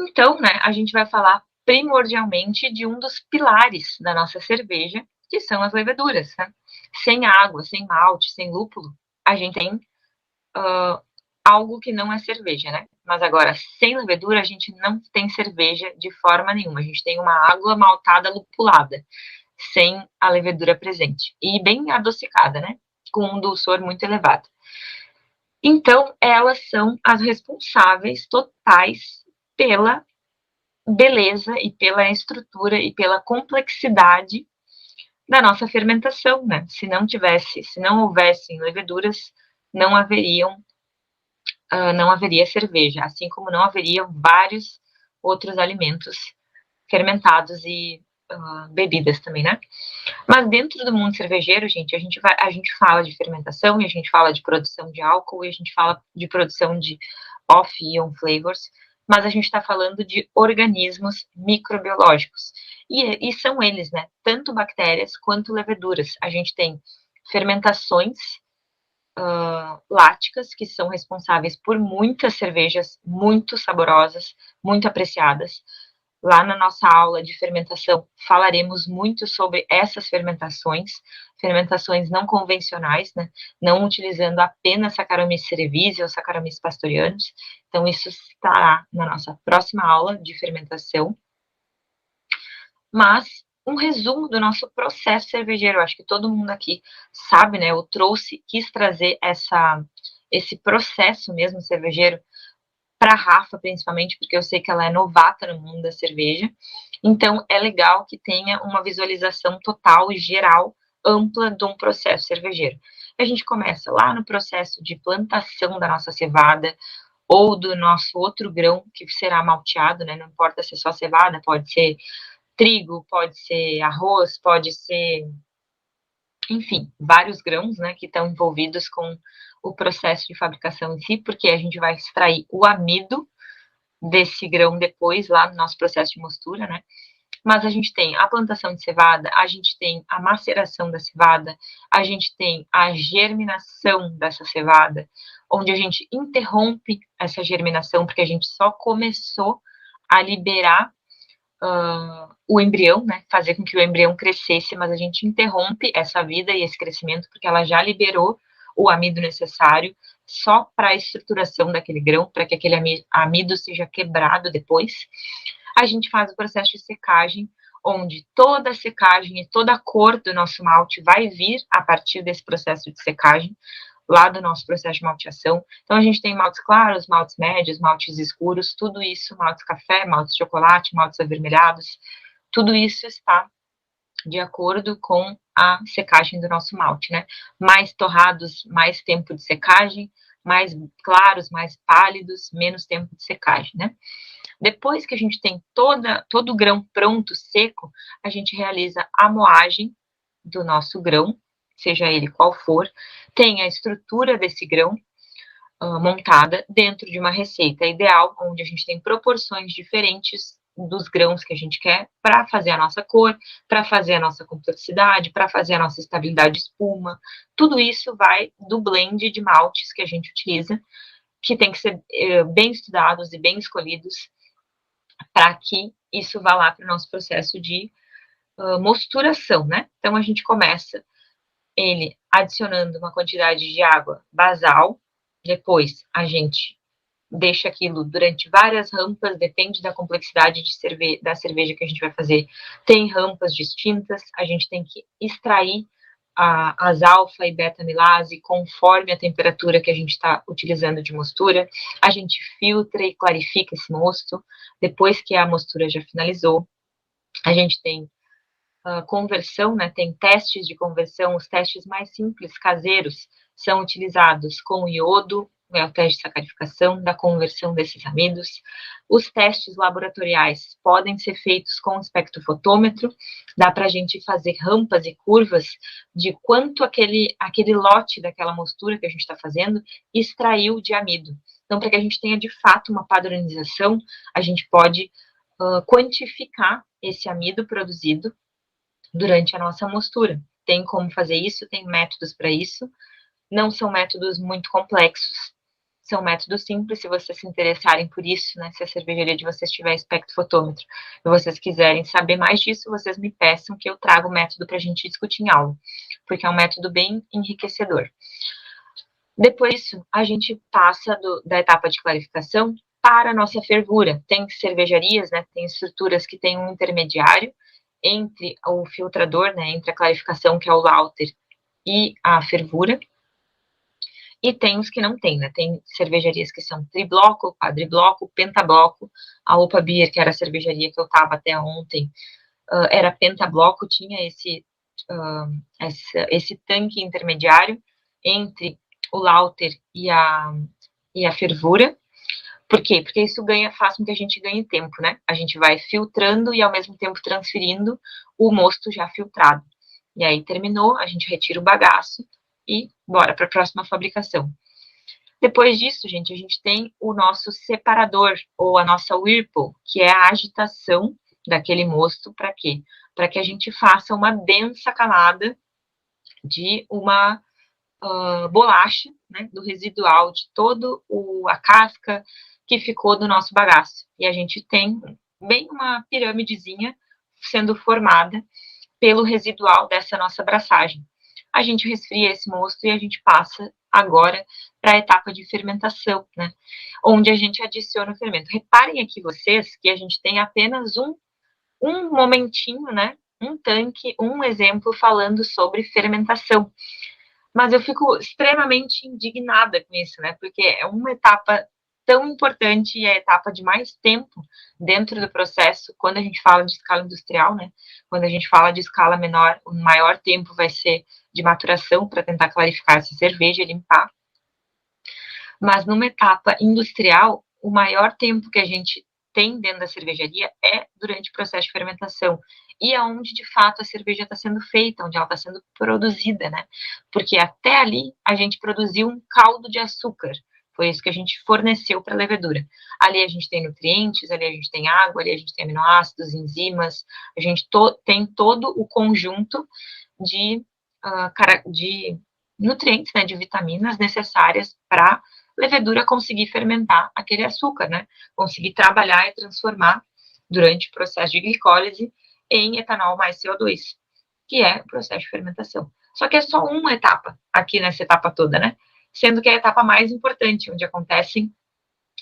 Então, né, a gente vai falar primordialmente de um dos pilares da nossa cerveja, que são as leveduras, né? Sem água, sem malte, sem lúpulo, a gente tem algo que não é cerveja, né? Mas agora, sem levedura, a gente não tem cerveja de forma nenhuma. A gente tem uma água maltada lupulada, sem a levedura presente. E bem adocicada, né? Com um dulçor muito elevado. Então, elas são as responsáveis totais pela beleza e pela estrutura e pela complexidade da nossa fermentação, né? Se não houvessem leveduras, não não haveria cerveja, assim como não haveriam vários outros alimentos fermentados e bebidas também, né? Mas dentro do mundo cervejeiro, gente, a gente fala de fermentação, e a gente fala de produção de álcool, e a gente fala de produção de off-ion flavors, mas a gente está falando de organismos microbiológicos. E são eles, né? Tanto bactérias quanto leveduras. A gente tem fermentações láticas, que são responsáveis por muitas cervejas muito saborosas, muito apreciadas. Lá na nossa aula de fermentação, falaremos muito sobre essas fermentações não convencionais, né? Não utilizando apenas Saccharomyces cerevisiae ou Saccharomyces pastorianus. Então, isso estará na nossa próxima aula de fermentação. Mas um resumo do nosso processo cervejeiro. Eu acho que todo mundo aqui sabe, né? Eu quis trazer esse processo mesmo cervejeiro para a Rafa, principalmente, porque eu sei que ela é novata no mundo da cerveja. Então, é legal que tenha uma visualização total e geral, ampla de um processo cervejeiro. A gente começa lá no processo de plantação da nossa cevada, ou do nosso outro grão que será malteado, né? Não importa se é só cevada, pode ser trigo, pode ser arroz, pode ser, enfim, vários grãos, né, que estão envolvidos com o processo de fabricação em si, porque a gente vai extrair o amido desse grão depois, lá no nosso processo de mostura, né? Mas a gente tem a plantação de cevada, a gente tem a maceração da cevada, a gente tem a germinação dessa cevada, onde a gente interrompe essa germinação, porque a gente só começou a liberar o embrião, né, fazer com que o embrião crescesse, mas a gente interrompe essa vida e esse crescimento porque ela já liberou o amido necessário só para a estruturação daquele grão, para que aquele amido seja quebrado depois. A gente faz o processo de secagem, onde toda a secagem e toda a cor do nosso malte vai vir a partir desse processo de secagem, lá do nosso processo de malteação. Então, a gente tem maltes claros, maltes médios, maltes escuros, tudo isso, maltes café, maltes chocolate, maltes avermelhados, tudo isso está de acordo com a secagem do nosso malte, né? Mais torrados, mais tempo de secagem, mais claros, mais pálidos, menos tempo de secagem, né? Depois que a gente tem todo o grão pronto, seco, a gente realiza a moagem do nosso grão, seja ele qual for, tem a estrutura desse grão montada dentro de uma receita ideal, onde a gente tem proporções diferentes dos grãos que a gente quer para fazer a nossa cor, para fazer a nossa complexidade, para fazer a nossa estabilidade de espuma. Tudo isso vai do blend de maltes que a gente utiliza, que tem que ser bem estudados e bem escolhidos para que isso vá lá para o nosso processo de mosturação, né? Então, a gente começa ele adicionando uma quantidade de água basal, depois a gente deixa aquilo durante várias rampas, depende da complexidade da cerveja que a gente vai fazer. Tem rampas distintas, a gente tem que extrair as alfa e beta amilase conforme a temperatura que a gente está utilizando de mostura. A gente filtra e clarifica esse mosto depois que a mostura já finalizou. A gente tem conversão, né, tem testes de conversão, os testes mais simples, caseiros, são utilizados com iodo, é o teste de sacarificação, da conversão desses amidos. Os testes laboratoriais podem ser feitos com espectrofotômetro, dá para a gente fazer rampas e curvas de quanto aquele lote daquela mostura que a gente está fazendo extraiu de amido. Então, para que a gente tenha de fato uma padronização, a gente pode quantificar esse amido produzido durante a nossa mostura. Tem como fazer isso, tem métodos para isso, não são métodos muito complexos, são métodos simples, se vocês se interessarem por isso, né, se a cervejaria de vocês tiver espectrofotômetro e vocês quiserem saber mais disso, vocês me peçam que eu traga o método para a gente discutir em aula, porque é um método bem enriquecedor. Depois disso, a gente passa da etapa de clarificação para a nossa fervura. Tem cervejarias, né, tem estruturas que têm um intermediário entre o filtrador, né, entre a clarificação, que é o lauter, e a fervura, e tem os que não tem, né, tem cervejarias que são tribloco, quadribloco, pentabloco, a Opa Beer, que era a cervejaria que eu estava até ontem, era pentabloco, tinha esse tanque intermediário entre o lauter e a fervura. Por quê? Porque isso faz com que a gente ganhe tempo, né? A gente vai filtrando e ao mesmo tempo transferindo o mosto já filtrado. E aí terminou, a gente retira o bagaço e bora para a próxima fabricação. Depois disso, gente, a gente tem o nosso separador, ou a nossa whirlpool, que é a agitação daquele mosto, para quê? Para que a gente faça uma densa camada de uma bolacha, né, do residual de todo a casca que ficou do nosso bagaço. E a gente tem bem uma pirâmidezinha sendo formada pelo residual dessa nossa braçagem. A gente resfria esse mosto e a gente passa agora para a etapa de fermentação, né, onde a gente adiciona o fermento. Reparem aqui vocês que a gente tem apenas um momentinho, né, um tanque, um exemplo falando sobre fermentação. Mas eu fico extremamente indignada com isso, né? Porque é uma etapa tão importante e é a etapa de mais tempo dentro do processo, quando a gente fala de escala industrial, né? Quando a gente fala de escala menor, o maior tempo vai ser de maturação para tentar clarificar essa cerveja e limpar. Mas numa etapa industrial, o maior tempo que a gente tem dentro da cervejaria é durante o processo de fermentação. E é onde, de fato, a cerveja está sendo feita, onde ela está sendo produzida, né? Porque até ali a gente produziu um caldo de açúcar. Foi isso que a gente forneceu para a levedura. Ali a gente tem nutrientes, ali a gente tem água, ali a gente tem aminoácidos, enzimas, a gente tem todo o conjunto de nutrientes, né, de vitaminas necessárias para levedura conseguir fermentar aquele açúcar, né? Conseguir trabalhar e transformar durante o processo de glicólise em etanol mais CO2, que é o processo de fermentação. Só que é só uma etapa aqui nessa etapa toda, né? Sendo que é a etapa mais importante, onde acontecem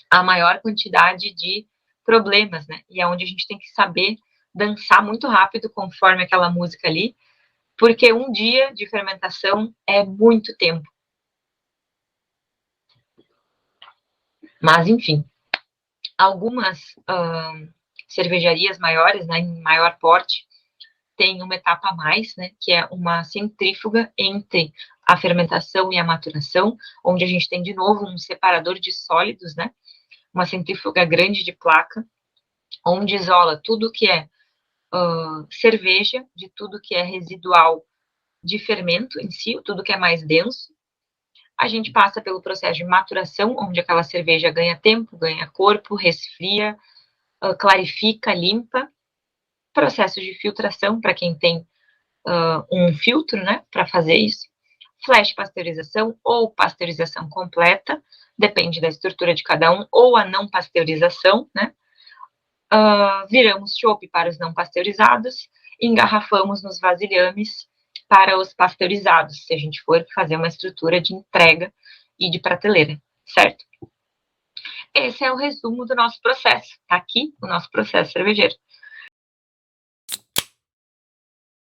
a maior quantidade de problemas, né? E é onde a gente tem que saber dançar muito rápido conforme aquela música ali, porque um dia de fermentação é muito tempo. Mas, enfim, algumas cervejarias maiores, né, em maior porte, tem uma etapa a mais, né, que é uma centrífuga entre a fermentação e a maturação, onde a gente tem, de novo, um separador de sólidos, né, uma centrífuga grande de placa, onde isola tudo que é cerveja, de tudo que é residual de fermento em si, tudo que é mais denso. A gente passa pelo processo de maturação, onde aquela cerveja ganha tempo, ganha corpo, resfria, clarifica, limpa. Processo de filtração, para quem tem um filtro, né, para fazer isso. Flash pasteurização ou pasteurização completa, depende da estrutura de cada um, ou a não pasteurização, né. Viramos chopp para os não pasteurizados, engarrafamos nos vasilhames para os pasteurizados, se a gente for fazer uma estrutura de entrega e de prateleira, certo? Esse é o resumo do nosso processo. Tá aqui o nosso processo cervejeiro.